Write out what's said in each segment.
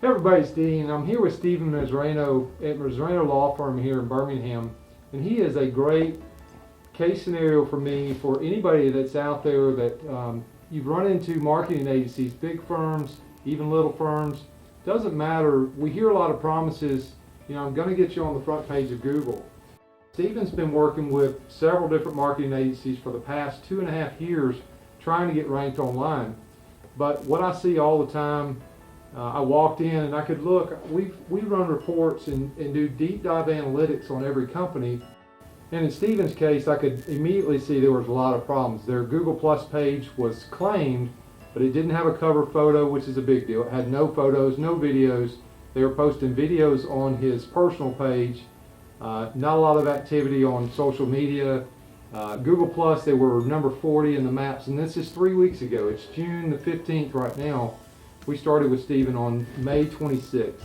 Hey everybody, it's Dean. I'm here with Stephen Mazzarino at Mazzarino Law Firm here in Birmingham, and he is a great case scenario for me for anybody that's out there that you've run into marketing agencies, big firms, even little firms. Doesn't matter. We hear a lot of promises. I'm going to get you on the front page of Google. Stephen's been working with several different marketing agencies for the past 2.5 years trying to get ranked online. But what I see all the time, I walked in and I could look, we run reports and do deep dive analytics on every company. And in Stephen's case, I could immediately see there was a lot of problems. Their Google Plus page was claimed, but it didn't have a cover photo, which is a big deal. It had no photos, no videos. They were posting videos on his personal page. Not a lot of activity on social media. Google Plus, they were number 40 in the maps, and this is 3 weeks ago. It's June the 15th right now. We started with Stephen on May 26th,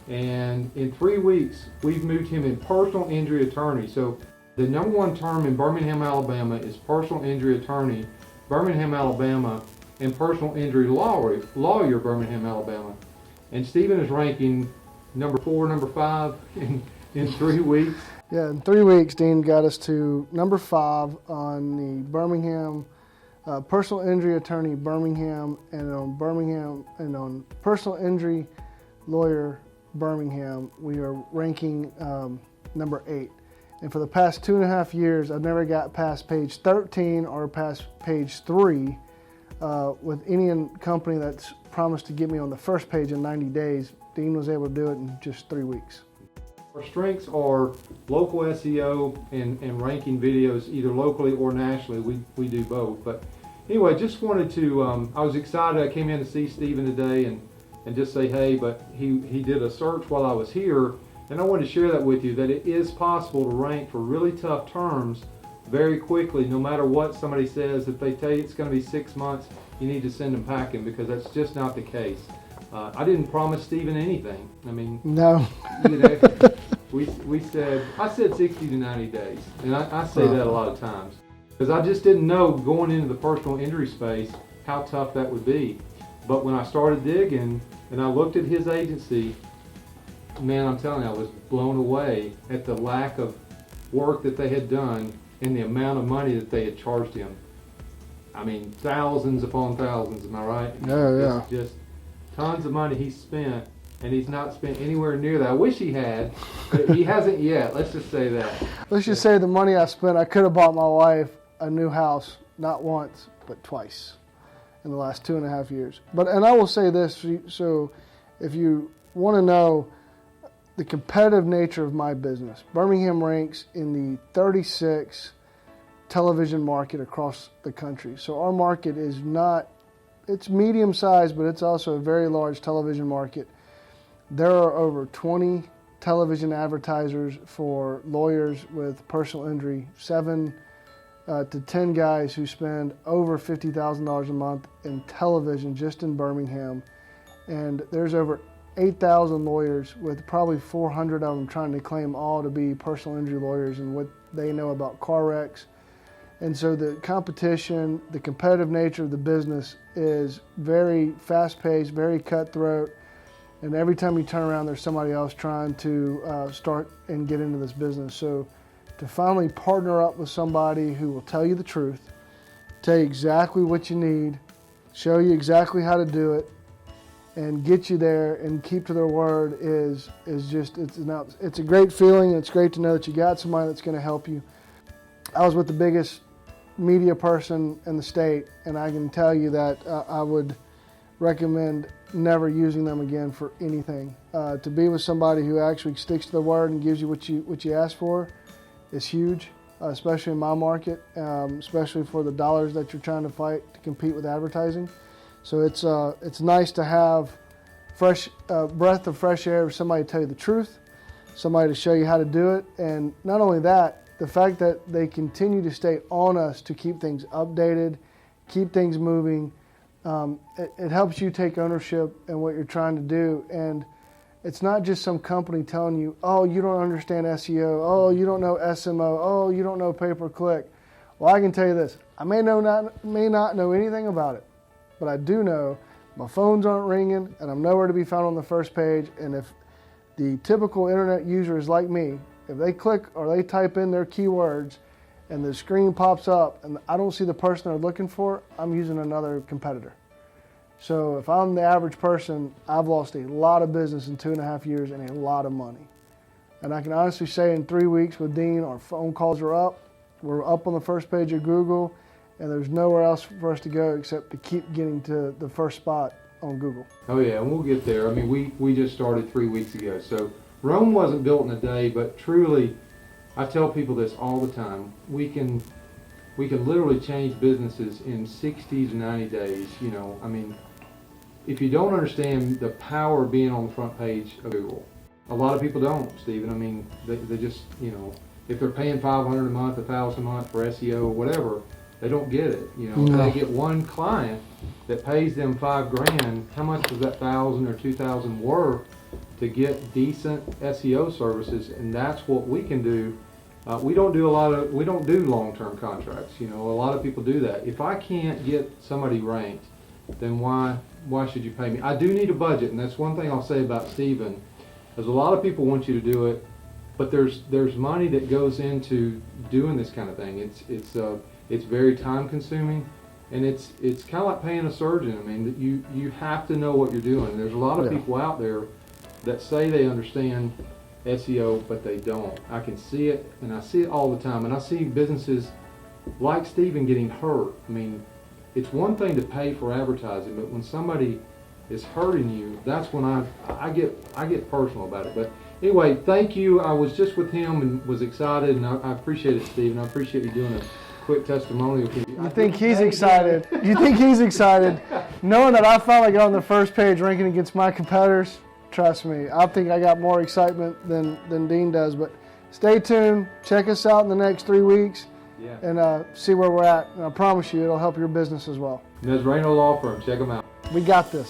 and in 3 weeks we've moved him in personal injury attorney. So the number one term in Birmingham, Alabama is personal injury attorney, Birmingham, Alabama, and personal injury lawyer, Birmingham, Alabama. And Stephen is ranking number 4, number 5 in 3 weeks. Yeah, in 3 weeks, Dean got us to number 5 on the Birmingham personal injury attorney Birmingham, and on personal injury lawyer Birmingham, we are ranking number 8. And for the past 2.5 years, I've never got past page 13 or past page 3 with any company that's promised to get me on the first page in 90 days. Dean was able to do it in just 3 weeks. Our strengths are local SEO and ranking videos either locally or nationally. We do both. But anyway, just wanted to, I was excited. I came in to see Stephen today and just say hey, but he did a search while I was here, and I wanted to share that with you, that it is possible to rank for really tough terms very quickly, no matter what somebody says. If they tell you it's going to be 6 months, you need to send them packing, because that's just not the case. I didn't promise Stephen anything. I mean, no. I said 60 to 90 days, and I say that a lot of times, because I just didn't know going into the personal injury space how tough that would be. But when I started digging and I looked at his agency, man, I'm telling you, I was blown away at the lack of work that they had done and the amount of money that they had charged him. I mean, thousands upon thousands, am I right? Yeah. It's just tons of money he spent, and he's not spent anywhere near that. I wish he had, but he hasn't yet. Let's just say that. Let's just say the money I spent, I could have bought my wife a new house, not once, but twice in the last 2.5 years. And I will say this, so if you want to know the competitive nature of my business, Birmingham ranks in the 36 television market across the country. So our market is it's medium sized, but it's also a very large television market. There are over 20 television advertisers for lawyers with personal injury, 7 to 10 guys who spend over $50,000 a month in television just in Birmingham. And there's over 8,000 lawyers, with probably 400 of them trying to claim all to be personal injury lawyers and what they know about car wrecks. And so the competition, the competitive nature of the business is very fast-paced, very cutthroat, and every time you turn around, there's somebody else trying to start and get into this business. So to finally partner up with somebody who will tell you the truth, tell you exactly what you need, show you exactly how to do it, and get you there and keep to their word is just, it's a great feeling. It's great to know that you got somebody that's going to help you. I was with the biggest media person in the state, and I can tell you that I would recommend never using them again for anything. To be with somebody who actually sticks to their word and gives you what you ask for is huge, especially in my market, especially for the dollars that you're trying to fight to compete with advertising. So it's nice to have fresh breath of fresh air, somebody to tell you the truth, somebody to show you how to do it, and not only that, the fact that they continue to stay on us to keep things updated, keep things moving, it helps you take ownership in what you're trying to do. And it's not just some company telling you, oh, you don't understand SEO, oh, you don't know SMO, oh, you don't know pay-per-click. Well, I can tell you this, I may not know anything about it, but I do know my phones aren't ringing, and I'm nowhere to be found on the first page. And if the typical internet user is like me, if they click or they type in their keywords and the screen pops up and I don't see the person they're looking for, I'm using another competitor. So if I'm the average person, I've lost a lot of business in 2.5 years and a lot of money. And I can honestly say in 3 weeks with Dean, our phone calls are up. We're up on the first page of Google, and there's nowhere else for us to go except to keep getting to the first spot on Google. Oh yeah, and we'll get there. I mean, we just started 3 weeks ago. So Rome wasn't built in a day, but truly, I tell people this all the time. We can literally change businesses in 60 to 90 days. You know, I mean, if you don't understand the power of being on the front page of Google, a lot of people don't, Stephen. I mean, they just, you know, if they're paying $500 a month, $1,000 a month for SEO or whatever, they don't get it. You know, No. If they get one client that pays them $5,000, how much is that $1,000 or $2,000 worth to get decent SEO services? And that's what we can do. We don't do long-term contracts. You know, a lot of people do that. If I can't get somebody ranked, then why should you pay me? I do need a budget, and that's one thing I'll say about Stephen. Is a lot of people want you to do it, but there's money that goes into doing this kind of thing. It's very time consuming, and it's kind of like paying a surgeon. I mean, you have to know what you're doing. There's a lot of people out there that say they understand SEO, but they don't. I can see it, and I see it all the time, and I see businesses like Stephen getting hurt. I mean, it's one thing to pay for advertising, but when somebody is hurting you, that's when I get personal about it. But anyway, thank you. I was just with him and was excited, and I appreciate it, Stephen. I appreciate you doing a quick testimonial. You think he's excited? You think he's excited? Knowing that I finally got on the first page ranking against my competitors, trust me, I think I got more excitement than Dean does. But stay tuned. Check us out in the next 3 weeks and see where we're at. And I promise you it'll help your business as well. Nazareno Law Firm, check them out. We got this.